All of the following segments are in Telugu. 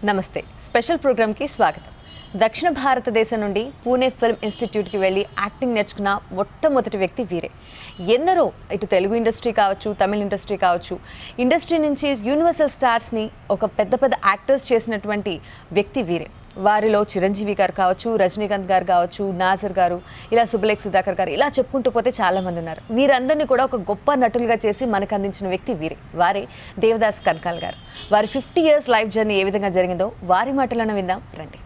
నమస్తే స్పెషల్ ప్రోగ్రామ్కి స్వాగతం. దక్షిణ భారతదేశం నుండి పూణే ఫిల్మ్ ఇన్స్టిట్యూట్కి వెళ్ళి యాక్టింగ్ నేర్చుకున్న మొట్టమొదటి వ్యక్తి వీరే. ఎందరో ఇటు తెలుగు ఇండస్ట్రీ కావచ్చు, తమిళ ఇండస్ట్రీ కావచ్చు, ఇండస్ట్రీ నుంచి యూనివర్సల్ స్టార్స్ని ఒక పెద్ద పెద్ద యాక్టర్స్ చేసినటువంటి వ్యక్తి వీరే. వారిలో చిరంజీవి గారు కావచ్చు, రజనీకాంత్ గారు కావచ్చు, నాజర్ గారు, ఇలా సుబ్బలేఖ సుధాకర్ గారు, ఇలా చెప్పుకుంటూ పోతే చాలామంది ఉన్నారు. వీరందరినీ కూడా ఒక గొప్ప నటులుగా చేసి మనకు అందించిన వ్యక్తి వీరే. వారే దేవదాస్ కనకాల్ గారు. వారి 50 years లైఫ్ జర్నీ ఏ విధంగా జరిగిందో వారి మాటలను విందాం రండి.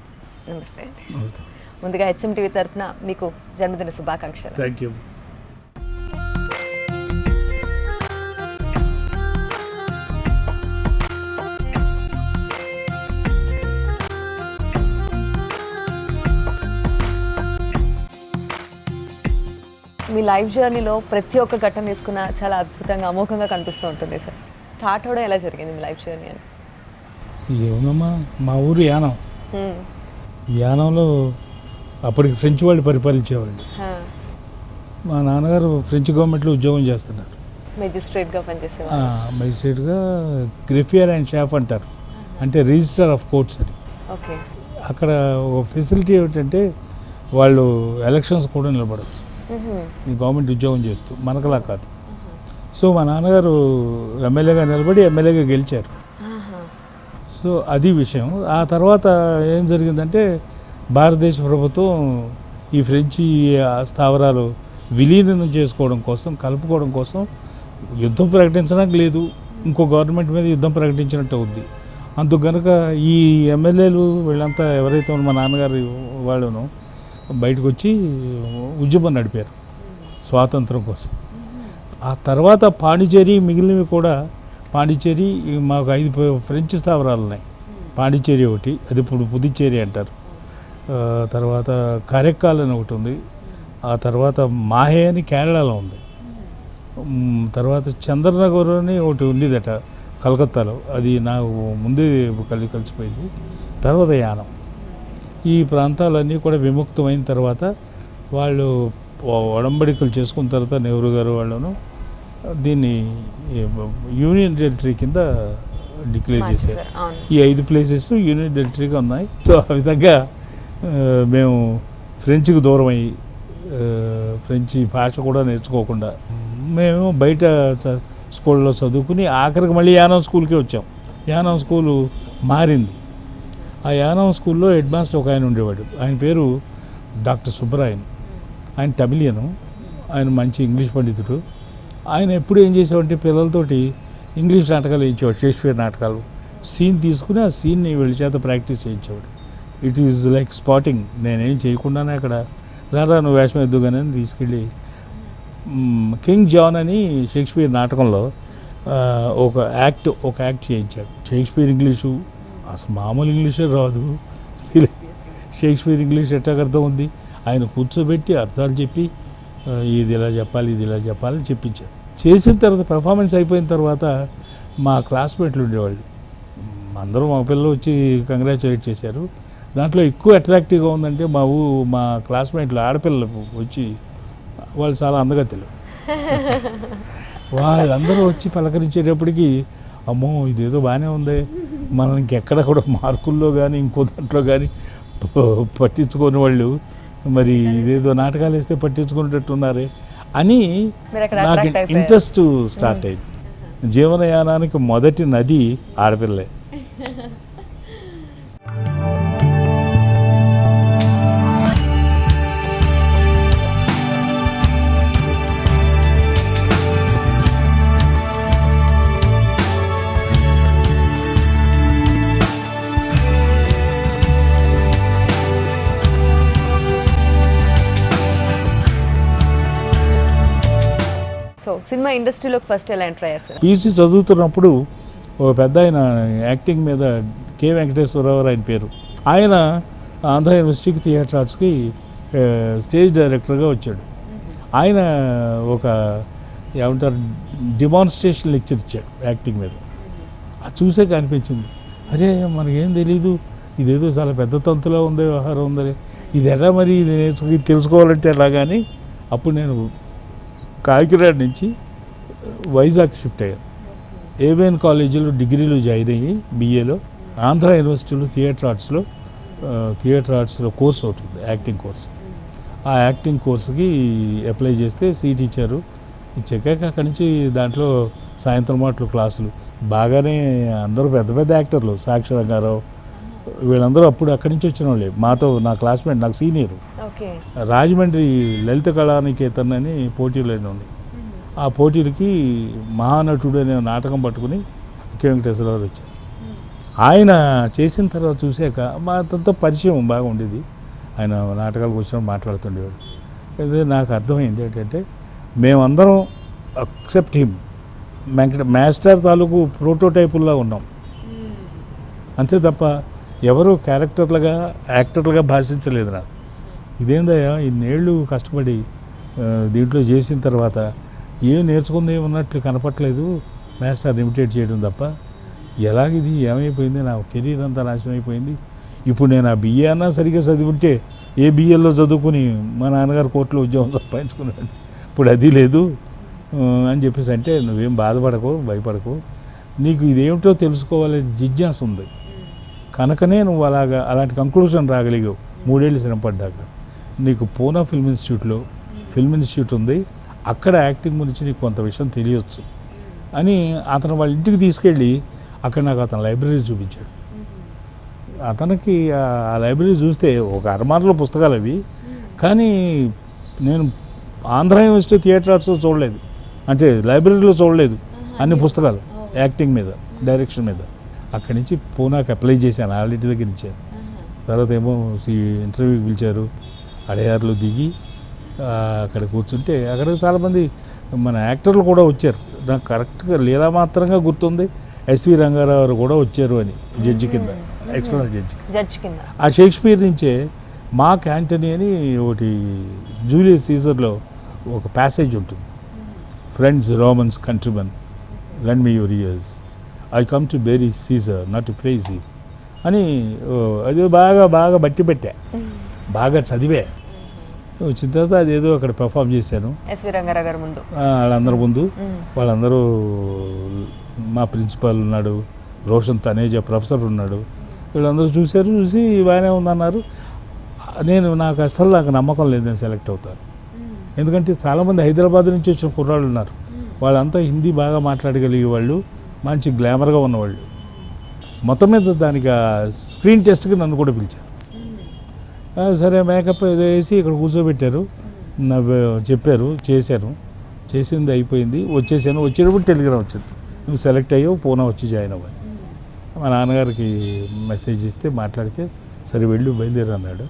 నమస్తే అండి. నమస్తే. ముందుగా హెచ్ఎం టీవీ తరఫున మీకు జన్మదిన శుభాకాంక్షలు. Thank you. మీ లైఫ్ జర్నీలో ప్రతి ఒక్క ఘట్టం తీసుకున్న చాలా అద్భుతంగా అమోఘంగా కనిపిస్తూ ఉంటుంది సార్. స్టార్ట్ అవడం ఎలా జరిగింది మీ లైఫ్ జర్నీ అని? ఏముందమ్మా, మా ఊరు యానం. యానంలో అప్పటికి ఫ్రెంచ్ వాళ్ళు పరిపాలించేవాళ్ళు. మా నాన్నగారు ఫ్రెంచ్ గవర్నమెంట్లో ఉద్యోగం చేస్తున్నారు. మెజిస్ట్రేట్గా పనిచేసేవారు. మెజిస్ట్రేట్గా గ్రిఫియర్ అండ్ షాఫ్ అంటారు, అంటే రిజిస్టర్ ఆఫ్ కోర్ట్స్ అని. ఓకే. అక్కడ ఒక ఫెసిలిటీ ఏమిటంటే వాళ్ళు ఎలక్షన్స్ కూడా నిలబడవచ్చు ఈ గవర్నమెంట్ ఉద్యోగం చేస్తూ, మనకలా కాదు. సో మా నాన్నగారు ఎమ్మెల్యేగా నిలబడి ఎమ్మెల్యేగా గెలిచారు. సో అది విషయం. ఆ తర్వాత ఏం జరిగిందంటే భారతదేశ ప్రభుత్వం ఈ ఫ్రెంచి స్థావరాలు విలీనం చేసుకోవడం కోసం, కలుపుకోవడం కోసం యుద్ధం ప్రకటించడానికి లేదు, ఇంకో గవర్నమెంట్ మీద యుద్ధం ప్రకటించినట్టు అవుద్ది. అందుకు కనుక ఈ ఎమ్మెల్యేలు వీళ్ళంతా ఎవరైతే మా నాన్నగారు వాళ్ళను బయటకు వచ్చి ఉద్యమం నడిపారు స్వాతంత్రం కోసం. ఆ తర్వాత పాండిచేరి, మిగిలినవి కూడా పాండిచేరి, మాకు 5 ఫ్రెంచ్ స్థావరాలు ఉన్నాయి. పాండిచేరి ఒకటి, అది ఇప్పుడు పుదుచ్చేరి అంటారు. తర్వాత కరెక్కాల్ అని ఒకటి ఉంది. ఆ తర్వాత మాహే అని కేరళలో ఉంది. తర్వాత చంద్రనగర్ అని ఒకటి ఉండేదట కలకత్తాలో, అది నాకు ముందే కలిసిపోయింది. తర్వాత యానం. ఈ ప్రాంతాలన్నీ కూడా విముక్తమైన తర్వాత వాళ్ళు ఒడంబడికలు చేసుకున్న తర్వాత నెహ్రూ గారు వాళ్ళను దీన్ని యూనియన్ టెరిటరీ కింద డిక్లేర్ చేశారు. ఈ 5 ప్లేసెస్ యూనియన్ టెరిటరీగా ఉన్నాయి. సో ఆ విధంగా మేము ఫ్రెంచ్కి దూరం అయ్యి ఫ్రెంచి భాష కూడా నేర్చుకోకుండా మేము బయట స్కూల్లో చదువుకుని ఆఖరికి మళ్ళీ యానం స్కూల్కే వచ్చాం. యానం స్కూలు మారింది. ఆ యానం స్కూల్లో హెడ్ మాస్టర్ ఒక ఆయన ఉండేవాడు. ఆయన పేరు డాక్టర్ సుబ్బరాయన్. ఆయన తమిళియను, ఆయన మంచి ఇంగ్లీష్ పండితుడు. ఆయన ఎప్పుడు ఏం చేసేవాడంటే పిల్లలతోటి ఇంగ్లీష్ నాటకాలు వేయించేవాడు, షేక్స్పియర్ నాటకాలు. సీన్ తీసుకుని ఆ సీన్ని వీళ్ళ చేత ప్రాక్టీస్ చేయించేవాడు. It is like spotting. నేనేం చేయకుండానే అక్కడ రారా నువ్వు వేషం ఎద్దుగానే తీసుకెళ్ళి కింగ్ జాన్ అని షేక్స్పియర్ నాటకంలో ఒక యాక్ట్ చేయించాడు. షేక్స్పియర్ ఇంగ్లీషు అసలు మామూలు ఇంగ్లీషే రాదు, షేక్స్పియర్ ఇంగ్లీష్ ఎట్లా అర్థం ఉంది. ఆయన కూర్చోబెట్టి అర్థాలు చెప్పి ఇది ఇలా చెప్పాలి, ఇది ఇలా చెప్పాలని చెప్పించారు. చేసిన తర్వాత పెర్ఫార్మెన్స్ అయిపోయిన తర్వాత మా క్లాస్మేట్లు ఉండేవాళ్ళు, అందరూ మా పిల్లలు వచ్చి కంగ్రాచులేట్ చేశారు. దాంట్లో ఎక్కువ అట్రాక్టివ్గా ఉందంటే మా క్లాస్మేట్లు ఆడపిల్లలు వచ్చి, వాళ్ళు చాలా అందగత్తెలు, వాళ్ళందరూ వచ్చి పలకరించేటప్పటికి అమ్మో ఇదేదో బాగానే ఉంది, మనం ఇంకెక్కడ కూడా మార్కుల్లో కానీ ఇంకో దాంట్లో కానీ పట్టించుకోని వాళ్ళు మరి ఇదేదో నాటకాలు వేస్తే పట్టించుకునేటట్టున్నారే అని నాకు ఇంట్రెస్ట్ స్టార్ట్ అయింది. జీవనయానానికి మొదటి నది ఆడపిల్లే. సో సినిమా ఇండస్ట్రీలోకి ఫస్ట్ ఎలా ఎంటర్ అయ్యారు సార్? పీసీ చదువుతున్నప్పుడు ఒక పెద్ద ఆయన యాక్టింగ్ మీద కె వెంకటేశ్వరరావు ఆయన పేరు, ఆయన ఆంధ్ర యూనివర్సిటీకి థియేటర్ ఆర్ట్స్కి స్టేజ్ డైరెక్టర్గా వచ్చాడు. ఆయన ఒక ఏమంటారు డిమాన్స్ట్రేషన్ లెక్చర్ ఇచ్చాడు యాక్టింగ్ మీద. అది చూసాక అనిపించింది, అరే మనకేం తెలీదు, ఇదేదో చాలా పెద్ద తంతులో ఉంది, వ్యవహారం ఉంది, ఇది ఎలా మరి ఇది తెలుసుకోవాలంటే ఎలా. కానీ అప్పుడు నేను కాకినాడ నుంచి వైజాగ్ షిఫ్ట్ అయ్యాను. ఏవిఎన్ కాలేజీలో డిగ్రీలో జాయిన్ అయ్యి BAలో ఆంధ్ర యూనివర్సిటీలో థియేటర్ ఆర్ట్స్లో కోర్స్ ఒకటి ఉంది, యాక్టింగ్ కోర్స్. ఆ యాక్టింగ్ కోర్సుకి అప్లై చేస్తే సీట్ ఇచ్చారు. ఇచ్చాక అక్కడి నుంచి దాంట్లో సాయంత్రం మాటలు క్లాసులు. బాగానే అందరూ పెద్ద పెద్ద యాక్టర్లు, సాక్షి రంగారావు వీళ్ళందరూ అప్పుడు అక్కడి నుంచి వచ్చిన వాళ్ళే. మాతో నా క్లాస్మేట్, నాకు సీనియరు. ఓకే. రాజమండ్రి లలిత కళానికేతన్ అని పోటీలు ఉన్నాయి. ఆ పోటీలకి మహానటుడు అనే నాటకం పట్టుకుని కె. వెంకటేశ్వరరావు వచ్చారు. ఆయన చేసిన తర్వాత చూశాక మా అతనితో పరిచయం బాగా ఉండేది. ఆయన నాటకాలకు వచ్చినప్పుడు మాట్లాడుతుండేవాడు. అదే నాకు అర్థమైంది ఏంటంటే మేమందరం అక్సెప్ట్ హిమ్ మాస్టర్ తాలూకు ప్రోటోటైపుల్లా ఉన్నాం, అంతే తప్ప ఎవరు క్యారెక్టర్లుగా యాక్టర్లుగా భాషించలేదు నాకు. ఇదేందయ్యా ఇన్నేళ్ళు కష్టపడి దీంట్లో చేసిన తర్వాత ఏం నేర్చుకుంది ఉన్నట్లు కనపట్లేదు, మాస్టర్ ఇమిటేట్ చేయడం తప్ప. ఎలాగిది ఏమైపోయింది, నా కెరీర్ అంతా నాశనం అయిపోయింది. ఇప్పుడు నేను ఆ బిఏ అన్నా సరిగ్గా చదివింటే ఏ బిఏలో చదువుకుని మా నాన్నగారు కోర్టులో ఉద్యోగం సంపాదించుకున్నాడు, ఇప్పుడు అది లేదు అని చెప్పేసి. అంటే నువ్వేం బాధపడకు, భయపడకు, నీకు ఇదేమిటో తెలుసుకోవాలని జిజ్ఞాస ఉంది కనుకనే నువ్వు అలాంటి కంక్లూజన్ రాగలిగావు 3 ఏళ్ళు శ్రమపడ్డాక. నీకు పూనా ఫిల్మ్ ఇన్స్టిట్యూట్ ఉంది, అక్కడ యాక్టింగ్ గురించి నీకు కొంత విషయం తెలియచ్చు అని అతను వాళ్ళ ఇంటికి తీసుకెళ్ళి అక్కడ నాకు అతను లైబ్రరీ చూపించాడు. అతనికి ఆ లైబ్రరీ చూస్తే ఒక అరమార్లో పుస్తకాలు అవి, కానీ నేను ఆంధ్ర యూనివర్సిటీ థియేటర్ ఆర్ట్స్ చూడలేదు, అంటే లైబ్రరీలో చూడలేదు అన్ని పుస్తకాలు యాక్టింగ్ మీద, డైరెక్షన్ మీద. అక్కడి నుంచి పూనాకి అప్లై చేశాను, ఆల్రెడీ దగ్గర ఇచ్చాను. తర్వాత ఏమో ఇంటర్వ్యూకి పిలిచారు, అడయార్లో దిగి అక్కడ కూర్చుంటే అక్కడ చాలామంది మన యాక్టర్లు కూడా వచ్చారు. నాకు కరెక్ట్గా లీలామాత్రంగా గుర్తుంది, ఎస్వి రంగారావు కూడా వచ్చారు అని, జడ్జి కింద, ఎక్స్టర్నల్ జడ్జి కింద. ఆ షేక్స్పియర్ నుంచే మార్క్ యాంటనీ అని ఒకటి జూలియస్ సీజర్లో ఒక ప్యాసేజ్ ఉంటుంది, friends Romans countrymen lend me your ears, I come to bury Caesar not to praise him అని. అది బాగా బట్టి పెట్టా, బాగా చదివే. వచ్చిన తర్వాత అదేదో అక్కడ పెర్ఫామ్ చేశాను ఎస్వి రంగారావు గారి ముందు, వాళ్ళందరి ముందు. వాళ్ళందరూ మా ప్రిన్సిపాల్ ఉన్నాడు, రోషన్ తనేజా ప్రొఫెసర్ ఉన్నాడు, వీళ్ళందరూ చూసి బాగానే ఉందన్నారు. నాకు అసలు నమ్మకం లేదు నేను సెలెక్ట్ అవుతాను. ఎందుకంటే చాలామంది హైదరాబాద్ నుంచి వచ్చిన కుర్రాళ్ళు ఉన్నారు, వాళ్ళంతా హిందీ బాగా మాట్లాడగలిగే వాళ్ళు, మంచి గ్లామర్గా ఉన్నవాళ్ళు. మొత్తం మీద దానికి స్క్రీన్ టెస్ట్కి నన్ను కూడా పిలిచారు. సరే మేకప్ ఏదో వేసి ఇక్కడ కూర్చోబెట్టారు, చెప్పారు, చేసింది అయిపోయింది, వచ్చేటప్పుడు టెలిగ్రామ్ వచ్చింది, నువ్వు సెలెక్ట్ అయ్యావు, పూనా వచ్చి జాయిన్ అవ్వాలి. మా నాన్నగారికి మెసేజ్ ఇస్తే మాట్లాడితే సరే వెళ్ళు బయలుదేరి అన్నాడు.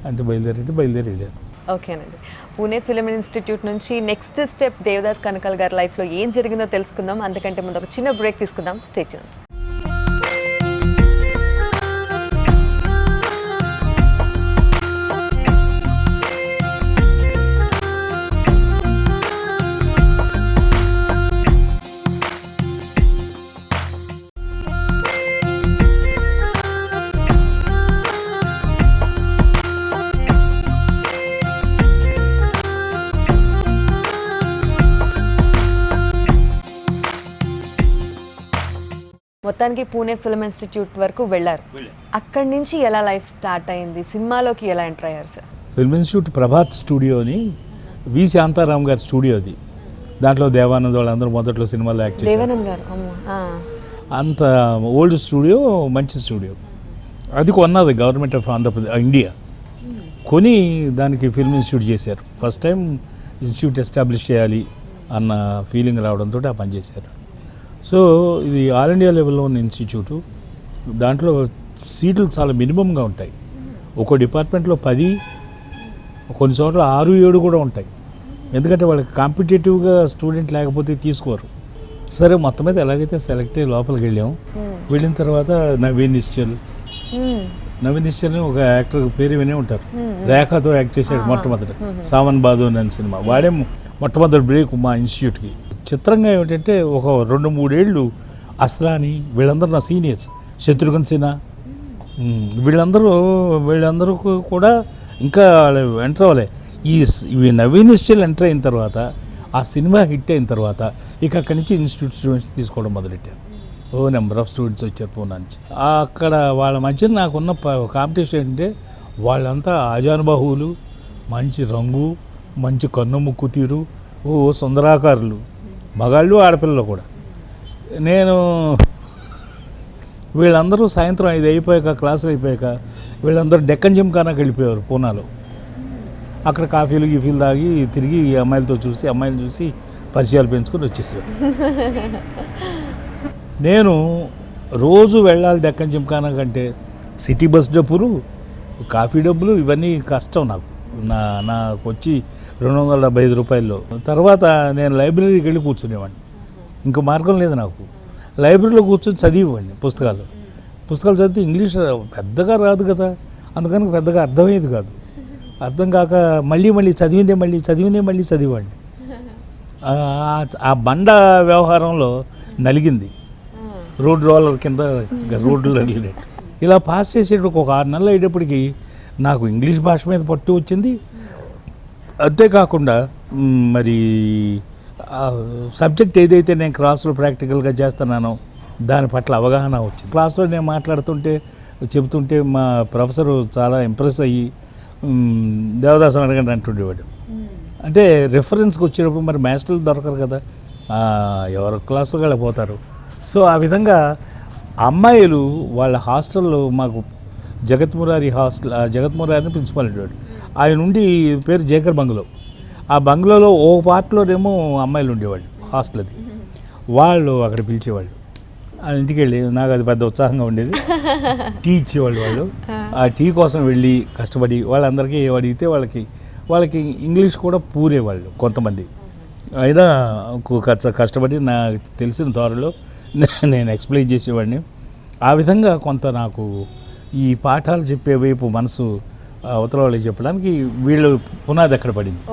అంటే బయలుదేరి వెళ్ళాను. ఓకేనండి. పూణే ఫిల్మ్ ఇన్స్టిట్యూట్ నుంచి నెక్స్ట్ స్టెప్ దేవదాస్ కనకాల గారి లైఫ్లో ఏం జరిగిందో తెలుసుకుందాం. అందుకంటే ముందు ఒక చిన్న బ్రేక్ తీసుకుందాం. Stay tuned. మొత్తానికి పూణే ఫిల్మ్ ఇన్స్టిట్యూట్ వరకు వెళ్ళారు. అక్కడి నుంచి ఎలా లైఫ్ స్టార్ట్ అయింది, సినిమాలోకి ఎలా ఎంటర్ అయ్యారు sir? Film institute Prabhat studio అని, వి శాంతారాం గారి స్టూడియో అది. దాంట్లో దేవానంద్ వాళ్ళందరూ మొదట్లో సినిమాలో యాక్ట్ చేశారు. అంత ఓల్డ్ స్టూడియో, మంచి స్టూడియో. అది కొన్నది గవర్నమెంట్ ఆఫ్ ఆంధ్రప్రదేశ్, ఇండియా కొని దానికి ఫిల్మ్ ఇన్స్టిట్యూట్ చేశారు. ఫస్ట్ టైం ఇన్స్టిట్యూట్ ఎస్టాబ్లిష్ చేయాలి అన్న ఫీలింగ్ రావడంతో ఆ పని చేశారు. సో ఇది ఆల్ ఇండియా లెవెల్లో ఉన్న ఇన్స్టిట్యూటు. దాంట్లో సీట్లు చాలా మినిమంగా ఉంటాయి. ఒక్కో డిపార్ట్మెంట్లో 10, కొన్ని చోట్ల 6, 7 కూడా ఉంటాయి. ఎందుకంటే వాళ్ళకి కాంపిటేటివ్గా స్టూడెంట్ లేకపోతే తీసుకోరు. సరే మొత్తం మీద ఎలాగైతే సెలెక్ట్ అయ్యి లోపలికి వెళ్ళాము. వెళ్ళిన తర్వాత నవీన్ నిశ్చల్ ఒక యాక్టర్ పేరు వినే ఉంటారు, రేఖతో యాక్ట్ చేశాడు మొట్టమొదటి సావన్ బాదు అనే సినిమా. వాడే మొట్టమొదటి బ్రేక్ మా ఇన్స్టిట్యూట్కి. చిత్రంగా ఏమిటంటే ఒక 2-3 ఏళ్ళు అస్రాని వీళ్ళందరూ నా సీనియర్స్, శత్రుఘ్న సిన్హా వీళ్ళందరూ కూడా ఇంకా ఎంటర్ అవ్వలే. ఇవి నవీన్ నిశ్చల్ ఎంటర్ అయిన తర్వాత, ఆ సినిమా హిట్ అయిన తర్వాత ఇక అక్కడి నుంచి ఇన్స్టిట్యూట్ స్టూడెంట్స్ తీసుకోవడం మొదలెట్టారు. నెంబర్ ఆఫ్ స్టూడెంట్స్ వచ్చారు పూనా నుంచి. అక్కడ వాళ్ళ మధ్య నాకున్న కాంపిటీషన్ ఏంటంటే వాళ్ళంతా ఆజానుబాహువులు, మంచి రంగు, మంచి కన్ను ముక్కు తీరు, సుందరాకారులు, మగాళ్ళు ఆడపిల్లలు కూడా. నేను వీళ్ళందరూ సాయంత్రం 5 అయిపోయాక, క్లాసులు అయిపోయాక వీళ్ళందరూ డెక్కన్ జిమ్ఖానాకి వెళ్ళిపోయారు పూనాలో. అక్కడ కాఫీలు గీఫీలు తాగి తిరిగి అమ్మాయిలు చూసి పరిచయాలు పెంచుకొని వచ్చేసారు. నేను రోజు వెళ్ళాలి డెక్కన్ జిమ్ఖానా కంటే సిటీ బస్ డబ్బులు, కాఫీ డబ్బులు ఇవన్నీ కష్టం నాకు వచ్చి 275 రూపాయల్లో. తర్వాత నేను లైబ్రరీకి వెళ్ళి కూర్చునేవాడిని, ఇంకో మార్గం లేదు నాకు. లైబ్రరీలో కూర్చొని చదివేవాడిని పుస్తకాలు చదివితే ఇంగ్లీష్ పెద్దగా రాదు కదా, అందుకని పెద్దగా అర్థమయ్యేది కాదు. అర్థం కాక మళ్ళీ చదివేవాడిని. ఆ బండ వ్యవహారంలో నలిగింది, రోడ్ రోలర్ కింద రోడ్లు నలిగినట్టు. ఇలా పాస్ చేసేటప్పుడు ఒక 6 నెలలు అయ్యేటప్పటికి నాకు ఇంగ్లీష్ భాష మీద పట్టు వచ్చింది. అంతేకాకుండా మరి సబ్జెక్ట్ ఏదైతే నేను క్లాసులో ప్రాక్టికల్గా చేస్తున్నానో దాని పట్ల అవగాహన వచ్చింది. క్లాస్లో నేను చెబుతుంటే మా ప్రొఫెసరు చాలా ఇంప్రెస్ అయ్యి దేవదాసన్ అడగండి అంటుండేవాడు. అంటే రెఫరెన్స్కి వచ్చేటప్పుడు మరి మాస్టర్లు దొరకరు కదా, ఎవరు క్లాసులో వెళ్ళిపోతారు. సో ఆ విధంగా అమ్మాయిలు వాళ్ళ హాస్టల్లో మాకు జగత్మురారి జగత్మురారి ప్రిన్సిపాల్ ఉండేవాడు. ఆయన నుండి పేరు జేకర్ బంగ్లో. ఆ బంగ్లాలో ఓ పార్ట్లోనేమో అమ్మాయిలు ఉండేవాళ్ళు, హాస్టల్ అది. వాళ్ళు అక్కడ పిలిచేవాళ్ళు, వాళ్ళ ఇంటికి వెళ్ళి నాకు అది పెద్ద ఉత్సాహంగా ఉండేది. టీ ఇచ్చేవాళ్ళు వాళ్ళు. ఆ టీ కోసం వెళ్ళి కష్టపడి వాళ్ళందరికీ అడిగితే వాళ్ళకి ఇంగ్లీష్ కూడా పూరేవాళ్ళు కొంతమంది. అయినా కష్టపడి నాకు తెలిసిన త్వరలో నేను ఎక్స్ప్లెయిన్ చేసేవాడిని. ఆ విధంగా కొంత నాకు ఈ పాఠాలు చెప్పే వైపు మనసు అవతల వాళ్ళకి చెప్పడానికి వీళ్ళు పునాది ఎక్కడ పడింది.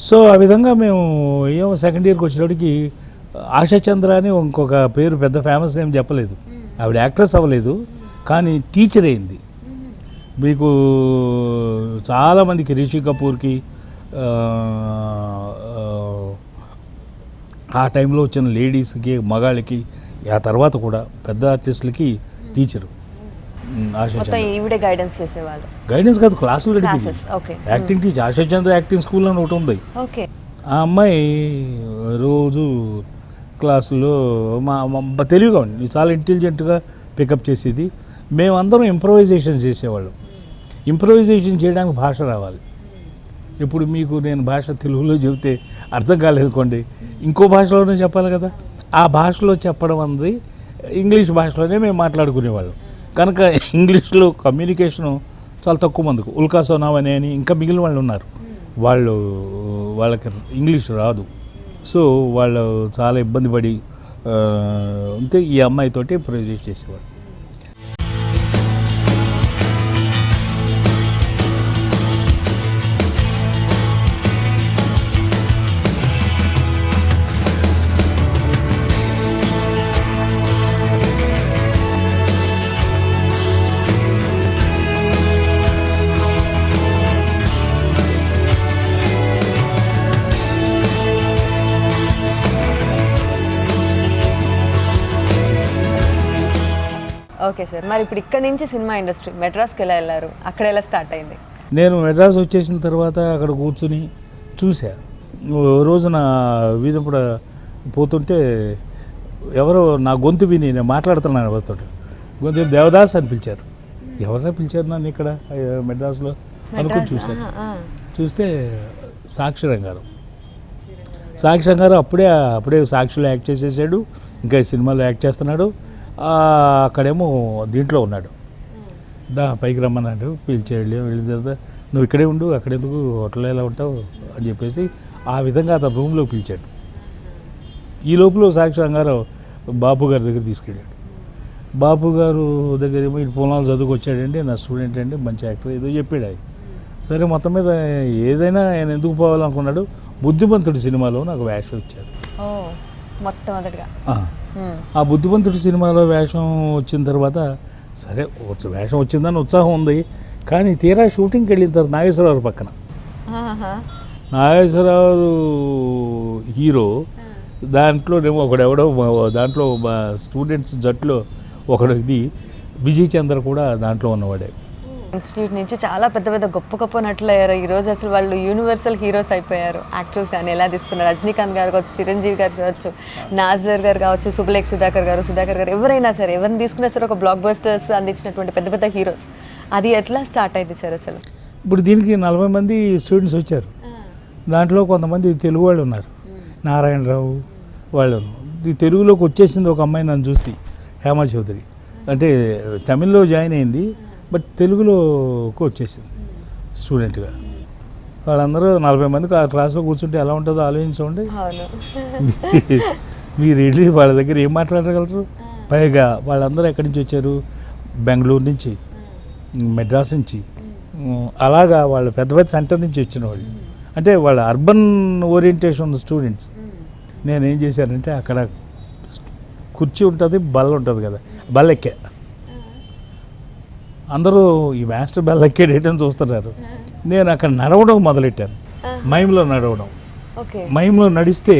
సో ఆ విధంగా మేము సెకండ్ ఇయర్కి వచ్చేటప్పటికి ఆశాచంద్ర అని ఇంకొక పేరు, పెద్ద ఫేమస్ నేమ్ చెప్పలేదు, ఆవిడ యాక్ట్రెస్ అవ్వలేదు కానీ టీచర్ అయింది. మీకు చాలామందికి రిషి కపూర్కి ఆ టైంలో వచ్చిన లేడీస్కి, మగాళ్ళకి, ఆ తర్వాత కూడా పెద్ద ఆర్టిస్టులకి టీచరు గైడెన్స్ కాదు, క్లాసులు నడిపి యాక్టింగ్ టీచర్. ఆశాచంద్ర యాక్టింగ్ స్కూల్ అని ఒకటి ఉంది. ఆ అమ్మాయి రోజు క్లాసులో తెలివిగా ఉంది, చాలా ఇంటెలిజెంట్గా పికప్ చేసేది. మేమందరం ఇంప్రొవైజేషన్ చేసేవాళ్ళం. ఇంప్రొవైజేషన్ చేయడానికి భాష రావాలి. ఇప్పుడు మీకు నేను భాష తెలుగులో చెబితే అర్థం కాలేదుకోండి, ఇంకో భాషలోనే చెప్పాలి కదా. ఆ భాషలో చెప్పడం అన్నది ఇంగ్లీష్ భాషలోనే మేము మాట్లాడుకునేవాళ్ళం. కనుక ఇంగ్లీష్లో కమ్యూనికేషను చాలా తక్కువ మందికి. ఉల్కా సోనావని అని ఇంకా మిగిలిన వాళ్ళు ఉన్నారు, వాళ్ళకి ఇంగ్లీష్ రాదు. సో వాళ్ళు చాలా ఇబ్బంది పడి ఉంటే ఈ అమ్మాయితోటి ఇంప్రొవైజ్ చేసేవాళ్ళు. ఓకే సార్, మరి ఇప్పుడు ఇక్కడ నుంచి సినిమా ఇండస్ట్రీ మెడ్రాస్కి ఎలా వెళ్ళారు, అక్కడ ఎలా స్టార్ట్ అయింది? నేను మెడ్రాస్ వచ్చేసిన తర్వాత అక్కడ కూర్చుని చూసా. రోజున వీధంపడ పోతుంటే ఎవరో నా గొంతు విని, నేను మాట్లాడుతున్నాను ఎవరితో, గొంతు దేవదాస్ అని పిలిచారు. ఎవరైనా పిలిచారు నన్ను ఇక్కడ మెడ్రాస్లో అనుకుని చూశాను. చూస్తే సాక్షి రంగారావు అప్పుడే సాక్షిలో యాక్ట్ చేసేసాడు, ఇంకా సినిమాలో యాక్ట్ చేస్తున్నాడు. అక్కడేమో దీంట్లో ఉన్నాడు. పైకి రమ్మన్నాడు, పిలిచేళ్ళు వెళ్ళిన తర్వాత నువ్వు ఇక్కడే ఉండు, అక్కడెందుకు హోటల్లో ఎలా ఉంటావు అని చెప్పేసి ఆ విధంగా అతను రూమ్లో పిలిచాడు. ఈ లోపల సాక్షి రంగారావు బాపు గారి దగ్గర తీసుకెళ్ళాడు. బాపు గారు దగ్గర ఏమో ఇటు పొలాలు చదువుకు వచ్చాడండి, నా స్టూడెంట్ అండి, మంచి యాక్టర్ ఏదో చెప్పాడు ఆయన. సరే మొత్తం మీద ఏదైనా ఆయన ఎందుకు పోవాలనుకున్నాడు, బుద్ధిమంతుడి సినిమాలో నాకు వేషం ఇచ్చారు మొట్టమొదటిగా. ఆ బుద్ధిమంతుడి సినిమాలో వేషం వచ్చిన తర్వాత సరే వేషం వచ్చిందని ఉత్సాహం ఉంది, కానీ తీరా షూటింగ్కి వెళ్ళిన తర్వాత నాగేశ్వరరావు పక్కన, నాగేశ్వరరావు హీరో, దాంట్లోనేమో ఒకడెవడో దాంట్లో మా స్టూడెంట్స్ జట్లో ఒకడు ఇది విజయ్ చంద్ర కూడా దాంట్లో ఉన్నవాడే. ఇన్స్టిట్యూట్ నుంచి చాలా పెద్ద పెద్ద గొప్ప గొప్ప నటులు అయ్యారు. ఈరోజు అసలు వాళ్ళు యూనివర్సల్ హీరోస్ అయిపోయారు. యాక్టర్స్ కానీ ఎలా తీసుకున్నారు, రజనీకాంత్ గారు కావచ్చు, చిరంజీవి గారు కావచ్చు, నాజర్ గారు కావచ్చు, సుబ్బలేఖ సుధాకర్ గారు ఎవరైనా సరే, ఎవరిని తీసుకున్నా సరే ఒక బ్లాక్ బస్టర్స్ అందించినటువంటి పెద్ద పెద్ద హీరోస్. అది ఎట్లా స్టార్ట్ అయింది సార్ అసలు? ఇప్పుడు దీనికి 40 మంది స్టూడెంట్స్ వచ్చారు. దాంట్లో కొంతమంది తెలుగు వాళ్ళు ఉన్నారు, నారాయణరావు వాళ్ళు. ఈ తెలుగులోకి వచ్చేసింది ఒక అమ్మాయి నన్ను చూసి, హేమ చౌదరి. అంటే తమిళ్లో జాయిన్ అయింది, బట్ తెలుగులోకి వచ్చేసింది స్టూడెంట్గా. వాళ్ళందరూ 40 మందికి ఆ క్లాస్లో కూర్చుంటే ఎలా ఉంటుందో ఆలోచించండి. మీరు వెళ్ళి వాళ్ళ దగ్గర ఏం మాట్లాడగలరు? పైగా వాళ్ళందరూ ఎక్కడి నుంచి వచ్చారు? బెంగళూరు నుంచి, మెడ్రాస్ నుంచి, అలాగా వాళ్ళు పెద్ద పెద్ద సెంటర్ నుంచి వచ్చిన వాళ్ళు. అంటే వాళ్ళ అర్బన్ ఓరియంటేషన్ ఉన్న స్టూడెంట్స్. నేనేం చేశానంటే అక్కడ కుర్చీ ఉంటుంది, బల్ల ఉంటుంది కదా, బల్ల ఎక్కే. అందరూ ఈ మాస్టర్ బెల్ ఎక్కేటని చూస్తున్నారు. నేను అక్కడ నడవడం మొదలెట్టాను, మైమ్లో నడవడం. మైమ్లో నడిస్తే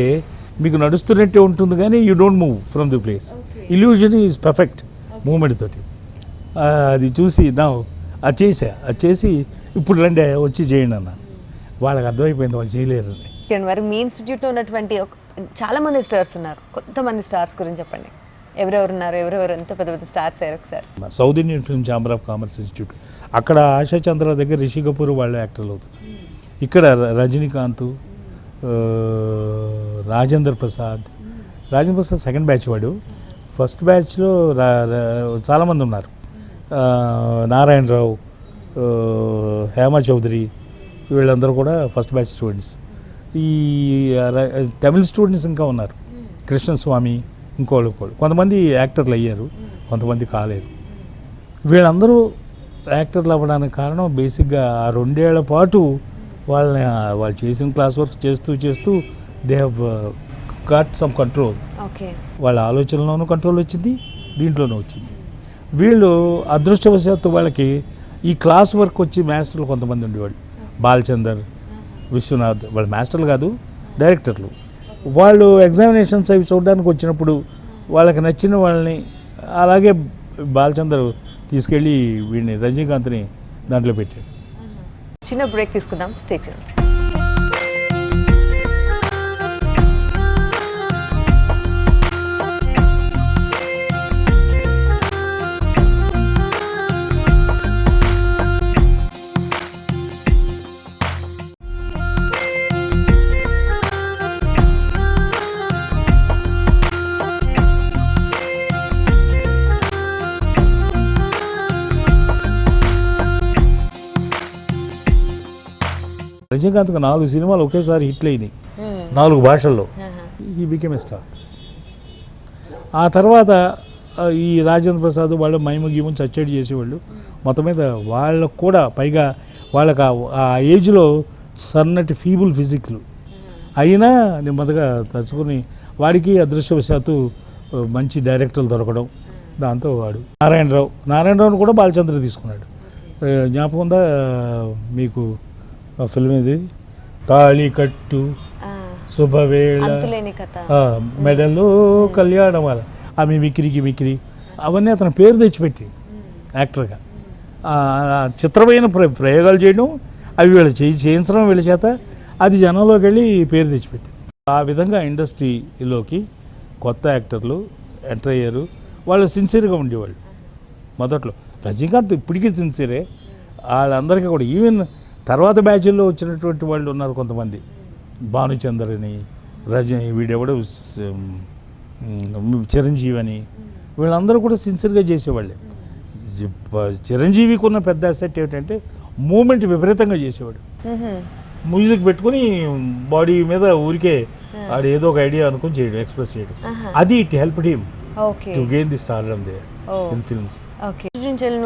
మీకు నడుస్తున్నట్టే ఉంటుంది కానీ you don't move from the place. Illusion is perfect moment తోటి. అది చూసి అది చేసి ఇప్పుడు రండి వచ్చి చేయండి అన్న. వాళ్ళకి అర్థమైపోయింది వాళ్ళు చేయలేరు. మరి మీ ఇన్స్టిట్యూట్లో ఉన్నటువంటి చాలా మంది స్టార్స్ ఉన్నారు, కొంతమంది స్టార్స్ గురించి చెప్పండి. ఎవరెవరు ఉన్నారు, ఎవరెవరు ఎంత పెద్ద పెద్ద స్టార్స్ అయ్యారు ఒకసారి? South Indian film chamber of commerce institute, అక్కడ ఆశా చంద్ర దగ్గర రిషి కపూర్ వాళ్ళు యాక్టర్లు అవుతారు. ఇక్కడ రజనీకాంత్, రాజేంద్ర ప్రసాద్ సెకండ్ బ్యాచ్ వాడు. ఫస్ట్ బ్యాచ్లో చాలామంది ఉన్నారు. నారాయణరావు, హేమ చౌదరి, వీళ్ళందరూ కూడా ఫస్ట్ బ్యాచ్ స్టూడెంట్స్. ఈ తమిళ స్టూడెంట్స్ ఇంకా ఉన్నారు, కృష్ణస్వామి, ఇంకోళ్ళు కొంతమంది యాక్టర్లు అయ్యారు, కొంతమంది కాలేదు. వీళ్ళందరూ యాక్టర్లు అవ్వడానికి కారణం బేసిక్గా ఆ 2 ఏళ్ల పాటు వాళ్ళు చేసిన క్లాస్ వర్క్ చేస్తూ they have got some control. వాళ్ళ ఆలోచనలోనూ కంట్రోల్ వచ్చింది, దీంట్లోనూ వచ్చింది. వీళ్ళు అదృష్టవశాత్తు వాళ్ళకి ఈ క్లాస్ వర్క్ వచ్చి మాస్టర్లు కొంతమంది ఉండేవాళ్ళు. బాలచందర్, విశ్వనాథ్, వాళ్ళు మాస్టర్లు కాదు, డైరెక్టర్లు. వాళ్ళు ఎగ్జామినేషన్స్ అవి చూడడానికి వచ్చినప్పుడు వాళ్ళకి నచ్చిన వాళ్ళని, అలాగే బాలచందర్ తీసుకెళ్ళి వీడిని రజనీకాంత్ని దాంట్లో పెట్టాడు. చిన్న బ్రేక్ తీసుకుందాం, స్టే చేయండి. రజనీకాంత్కి 4 సినిమాలు ఒకేసారి హిట్లు అయినాయి, 4 భాషల్లో. ఈ బికెమ్ ఏ స్టార్. ఆ తర్వాత ఈ రాజేంద్ర ప్రసాద్ వాళ్ళు మైమగీమని చచ్చేటి చేసేవాళ్ళు. మొత్తం మీద వాళ్ళకు కూడా పైగా వాళ్ళకి ఆ ఏజ్లో సన్నటి ఫీబుల్ ఫిజిక్లు అయినా నెమ్మదిగా తరుచుకుని వాడికి అదృష్టవశాత్తు మంచి డైరెక్టర్లు దొరకడం. దాంతో వాడు నారాయణరావును కూడా బాలచంద్ర తీసుకున్నాడు. జ్ఞాపకం ఉందా మీకు ఆ ఫిల్మ్? ఇది తాళికట్టు, శుభవేళ, మెడలో కళ్యాణం, అలా ఆమె మిక్కిరి అవన్నీ అతను పేరు తెచ్చిపెట్టి యాక్టర్గా చిత్రమైన ప్రయోగాలు చేయడం, అవి వీళ్ళు చేయించడం వీళ్ళ చేత, అది జనంలోకి వెళ్ళి పేరు తెచ్చిపెట్టింది. ఆ విధంగా ఇండస్ట్రీలోకి కొత్త యాక్టర్లు ఎంటర్ అయ్యారు. వాళ్ళు సిన్సియర్గా ఉండేవాళ్ళు మొదట్లో. రజనీకాంత్ ఇప్పటికీ సిన్సియరే. వాళ్ళందరికీ కూడా ఈవెన్ తర్వాత బ్యాచ్ల్లో వచ్చినటువంటి వాళ్ళు ఉన్నారు కొంతమంది, భానుచందర్ అని, రజనీ, వీడెవడో చిరంజీవి అని, వీళ్ళందరూ కూడా సిన్సియర్గా చేసేవాళ్ళే. చిరంజీవికి ఉన్న పెద్ద అసెట్ ఏమిటంటే మూమెంట్ విపరీతంగా చేసేవాడు. మ్యూజిక్ పెట్టుకుని బాడీ మీద ఊరికే ఆడు ఏదో ఒక ఐడియా అనుకుని చేయడం, ఎక్స్ప్రెస్ చేయడం. అది it help him to gain the stardom there in films.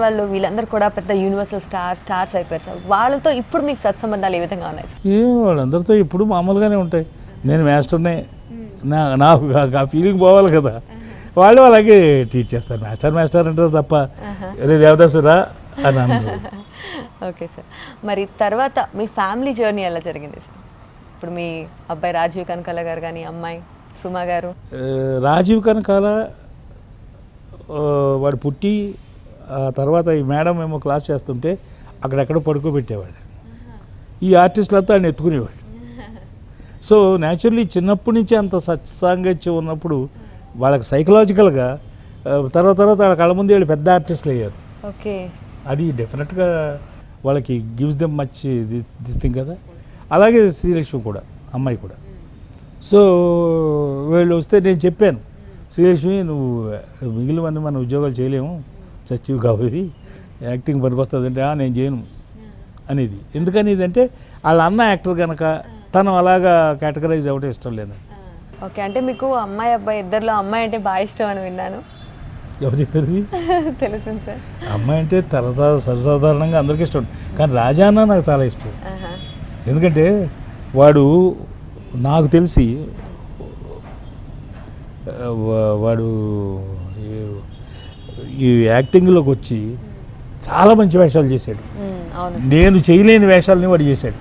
వాళ్ళు వీళ్ళందరూ కూడా పెద్ద యూనివర్సల్ స్టార్స్ అయిపోయారు సార్. వాళ్ళతో ఇప్పుడు మీకు సత్సంబంధాలు ఏ విధంగా ఉన్నాయి? వాళ్ళందరితో ఇప్పుడు మామూలుగానే ఉంటాయి. నేను మాస్టర్నే, నాకు ఆ ఫీలింగ్ పోవాలి కదా. వాళ్ళు అలాగే ట్రీట్ చేస్తారు. మాస్టర్ అంటారు తప్ప రే దేవదాసురా అని అంటారు. ఓకే సార్, మరి తర్వాత మీ ఫ్యామిలీ జర్నీ ఎలా జరిగింది సార్? ఇప్పుడు మీ అబ్బాయి రాజీవ్ కనకాల గారు కానీ, అమ్మాయి సుమా గారు? రాజీవ్ కనకాల వాడు పుట్టి ఆ తర్వాత ఈ మేడం ఏమో క్లాస్ చేస్తుంటే అక్కడెక్కడ పడుకోబెట్టేవాడు. ఈ ఆర్టిస్టులంతా ఆయన ఎత్తుకునేవాడు. సో న్యాచురల్లీ చిన్నప్పటి నుంచి అంత సత్సాంగత్యం ఉన్నప్పుడు వాళ్ళకి సైకలాజికల్గా తర్వాత వాళ్ళ కళ్ళ ముందు వీళ్ళు పెద్ద ఆర్టిస్టులు అయ్యారు. ఓకే, అది డెఫినెట్గా వాళ్ళకి gives them much this thing కదా. అలాగే శ్రీలక్ష్మి కూడా, అమ్మాయి కూడా. సో వీళ్ళు వస్తే నేను చెప్పాను, శ్రీలక్ష్మి నువ్వు మిగిలిన మన ఉద్యోగాలు చేయలేము, చచ్చివి కాబట్టి యాక్టింగ్ పనికొస్తుంది అంటే నేను చేయను అనేది. ఎందుకనేది అంటే వాళ్ళ అన్న యాక్టర్ కనుక తను అలాగా కేటగరైజ్ అవ్వటం ఇష్టం లేదు. ఓకే, అంటే మీకు అమ్మాయి అబ్బాయి ఇద్దరిలో అమ్మాయి అంటే బాగా ఇష్టం అని విన్నాను. ఎవరు చెప్పారు? తెలిసింది సార్. అమ్మాయి అంటే సర్వసాధారణంగా అందరికీ ఇష్టం, కానీ రాజా అన్న నాకు చాలా ఇష్టం. ఎందుకంటే వాడు నాకు తెలిసి వాడు ఈ యాక్టింగ్లోకి వచ్చి చాలా మంచి వేషాలు చేశాడు. నేను చేయలేని వేషాలని వాడు చేశాడు.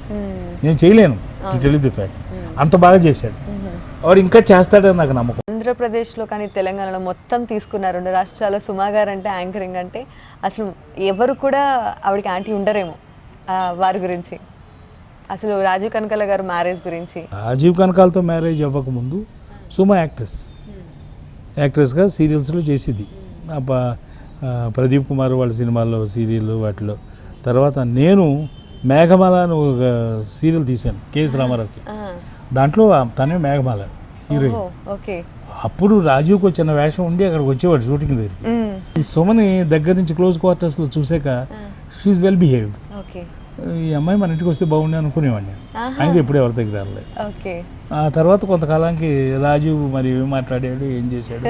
నేను చేయలేను, టు టెల్ ది ఫ్యాక్ట్. అంత బాగా చేశాడు వాడు, ఇంకా చేస్తాడని నాకు నమ్మకం. ఆంధ్రప్రదేశ్లో కానీ తెలంగాణలో మొత్తం తీసుకున్నారు 2 రాష్ట్రాల్లో సుమా గారు అంటే యాంకరింగ్ అంటే అసలు ఎవరు కూడా ఆవిడకి యాంటీ ఉండరేమో. వారి గురించి అసలు రాజీవ్ కనకాల గారు మ్యారేజ్ గురించి. రాజీవ్ కనకాలతో మ్యారేజ్ అవ్వకముందు సుమా యాక్ట్రెస్గా సీరియల్స్లో చేసేది. ప్రదీప్ కుమార్ వాళ్ళ సినిమాల్లో సీరియల్ వాటిలో. తర్వాత నేను మేఘమాల అని ఒక సీరియల్ తీశాను కేఎస్ రామారావుకి. దాంట్లో తనే మేఘమాల హీరోయిన్. ఓకే, అప్పుడు రాజీవ్కి వచ్చిన వేషం ఉండి అక్కడికి వచ్చేవాడు షూటింగ్ దగ్గరికి. ఈ సుమని దగ్గర నుంచి క్లోజ్ క్వార్టర్స్లో చూసాక షీఈ్ వెల్ బిహేవ్డ్. ఈ అమ్మాయి మన ఇంటికి వస్తే బాగుండే అనుకునేవాడిని నేను. అయితే ఎప్పుడు ఎవరి దగ్గర రాలేదు. ఆ తర్వాత కొంతకాలానికి రాజీవ్ మరి ఏం మాట్లాడాడు, ఏం చేశాడు,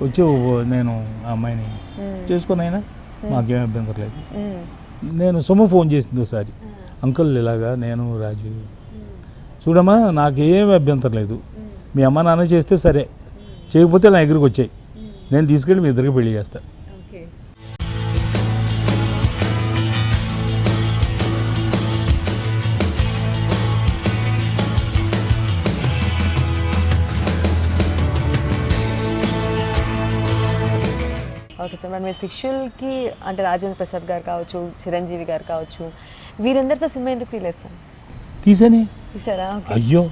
వచ్చి నేను ఆ అమ్మాయిని చేసుకుని అయినా మాకేం అభ్యంతరం లేదు. నేను సుమ ఫోన్ చేసింది ఒకసారి, అంకుల్ ఇలాగా నేను రాజీవ్ చూడమ్మా నాకేం అభ్యంతరం లేదు, మీ అమ్మ నాన్న చేస్తే సరే, చేయకపోతే నా దగ్గరికి వచ్చాయి, నేను తీసుకెళ్ళి మీ ఇద్దరికి పెళ్లి చేస్తాను. ఓకే సార్, మరి మీ శిష్యులకి అంటే రాజేంద్ర ప్రసాద్ గారు కావచ్చు, చిరంజీవి గారు కావచ్చు, వీరందరితో సినిమా ఎందుకు తీయలేదు సార్? తీసారా? అయ్యో,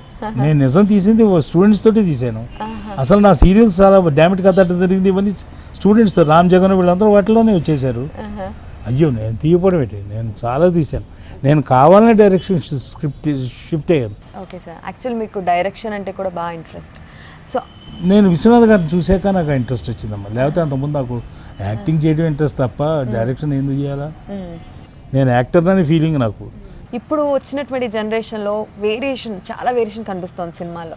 నేను నిజం తీసింది స్టూడెంట్స్ తోటి తీసాను. అసలు నా సీరియల్స్ చాలా డామిట్ కథ జరిగింది, ఇవన్నీ స్టూడెంట్స్తో. రామ్ జగన్ వీళ్ళందరూ వాటిలోనే వచ్చేసారు. అయ్యో, నేను తీయపోవడం ఏంటి, నేను చాలా తీశాను. నేను కావాలనే డైరెక్షన్ స్క్రిప్ట్ షిఫ్ట్ అయ్యాను. ఓకే సార్, యాక్చువల్ మీకు డైరెక్షన్ అంటే కూడా బాగా ఇంట్రెస్ట్. సో నేను విశ్వనాథ్ గారిని చూసాక నాకు ఇంట్రెస్ట్ వచ్చిందమ్మా. లేకపోతే అంతకుముందు నాకు యాక్టింగ్ చేయడం ఇంట్రెస్ట్ తప్ప డైరెక్షన్ ఎందుకు చేయాలా? నేను యాక్టర్ అనే ఫీలింగ్ నాకు. ఇప్పుడు వచ్చినటువంటి జనరేషన్లో చాలా వేరియేషన్ కనిపిస్తోంది సినిమాల్లో.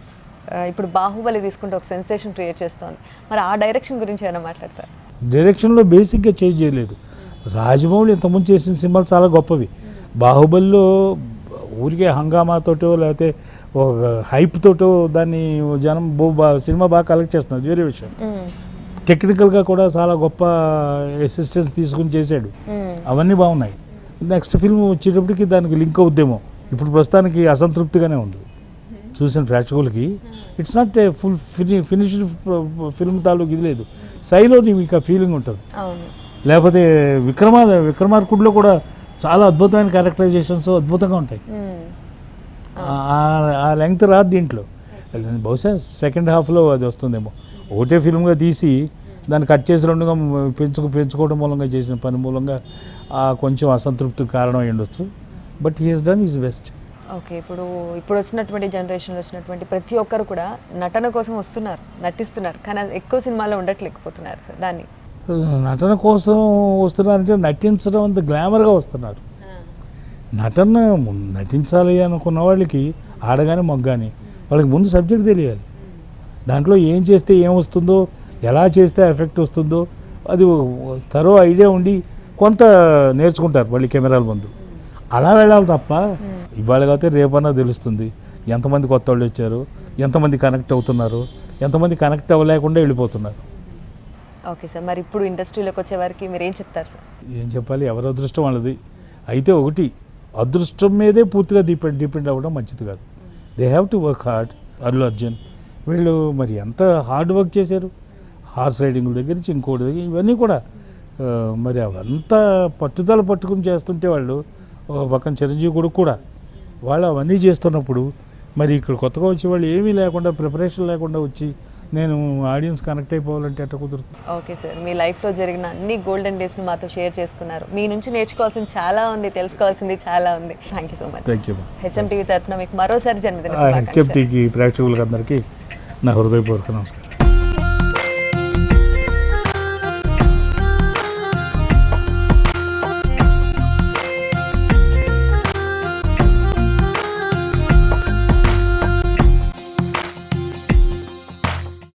ఇప్పుడు బాహుబలి తీసుకుంటే ఒక సెన్సేషన్ క్రియేట్ చేస్తోంది. మరి ఆ డైరెక్షన్ గురించి ఏమైనా మాట్లాడతారు? డైరెక్షన్లో బేసిక్గా చేంజ్ చేయలేదు. రాజమౌళి ఇంతకుముందు చేసిన సినిమాలు చాలా గొప్పవి. బాహుబలిలో ఊరికే హంగామాతోటో లేకపోతే ఒక హైప్ తోటో దాన్ని జనం సినిమా బాగా కలెక్ట్ చేస్తున్నారు, వేరే విషయం. టెక్నికల్గా కూడా చాలా గొప్ప అసిస్టెన్స్ తీసుకుని చేశాడు, అవన్నీ బాగున్నాయి. నెక్స్ట్ ఫిల్మ్ వచ్చేటప్పటికి దానికి లింక్ అవుద్దేమో. ఇప్పుడు ప్రస్తుతానికి అసంతృప్తిగానే ఉంది చూసిన ప్రేక్షకులకి. It's not a full finished film తాలూకు ఇది లేదు. సైలో మీకు ఆ ఫీలింగ్ ఉంటుంది. లేకపోతే విక్రమార్కుడిలో కూడా చాలా అద్భుతమైన క్యారెక్టరైజేషన్స్ అద్భుతంగా ఉంటాయి. ఆ లెంగ్త్ రాదు దీంట్లో. బహుశా సెకండ్ హాఫ్లో అది వస్తుందేమో. ఒకటే ఫిల్మ్గా తీసి దాన్ని కట్ చేసి రెండుగా పెంచుకోవడం మూలంగా చేసిన పని మూలంగా కొంచెం అసంతృప్తికి కారణం అయి ఉండొచ్చు. But he has done his best. Okay, ఇప్పుడు వచ్చినటువంటి జనరేషన్లో వచ్చినటువంటి ప్రతి ఒక్కరు కూడా నటన కోసం వస్తున్నారు, నటిస్తున్నారు, కానీ ఎక్కువ సినిమాలో ఉండట్లేకపోతున్నారు సార్. దాన్ని నటన కోసం వస్తున్నారంటే నటించడం అంత గ్లామర్గా వస్తున్నారు. నటించాలి అనుకున్న వాళ్ళకి ఆడగానే మొగ్గాని వాళ్ళకి ముందు సబ్జెక్ట్ తెలియాలి. దాంట్లో ఏం చేస్తే ఏం వస్తుందో, ఎలా చేస్తే ఎఫెక్ట్ వస్తుందో అది తరో ఐడియా ఉండి కొంత నేర్చుకుంటారు వాళ్ళు కెమెరాల ముందు. అలా వెళ్ళాలి తప్ప ఇవాళ కాకపోతే రేపన్నా తెలుస్తుంది ఎంతమంది కొత్త వాళ్ళు వచ్చారు, ఎంతమంది కనెక్ట్ అవుతున్నారు, ఎంతమంది కనెక్ట్ అవ్వలేకుండా వెళ్ళిపోతున్నారు. ఓకే సార్, మరి ఇప్పుడు ఇండస్ట్రీలోకి వచ్చే వారికి మీరు ఏం చెప్తారు సార్? ఏం చెప్పాలి, ఎవరి అదృష్టం వాళ్ళది. అయితే ఒకటి, అదృష్టం మీదే పూర్తిగా డిపెండ్ అవ్వడం మంచిది కాదు. They have to work hard. Allu Arjun వీళ్ళు మరి ఎంత హార్డ్ వర్క్ చేశారు, హార్స్ రైడింగ్ దగ్గర నుంచి ఇంకోటి దగ్గర ఇవన్నీ కూడా మరి అవంతా పట్టుదల పట్టుకుని చేస్తుంటే వాళ్ళు పక్కన చిరంజీవి కొడుకు కూడా వాళ్ళు అవన్నీ చేస్తున్నప్పుడు మరి ఇక్కడ కొత్తగా వచ్చే వాళ్ళు ఏమీ లేకుండా ప్రిపరేషన్ లేకుండా వచ్చి నేను ఆడియన్స్ కనెక్ట్ అయిపోవాలంటే ఎట్లా కుదురుతుంది? ఓకే సార్, మీ లైఫ్లో జరిగిన అన్ని గోల్డెన్ డేస్ని మాతో షేర్ చేసుకున్నారు. మీ నుంచి నేర్చుకోవాల్సింది చాలా ఉంది, తెలుసుకోవాల్సింది చాలా ఉంది. Thank you so much. Thank you. HM TV తరఫున మీకు మరోసారి జన్మదిన శుభాకాంక్షలు. హెచ్ఎం టీవీ ప్రేక్షకులకు అందరికీ నా హృదయపూర్వక నమస్కారం.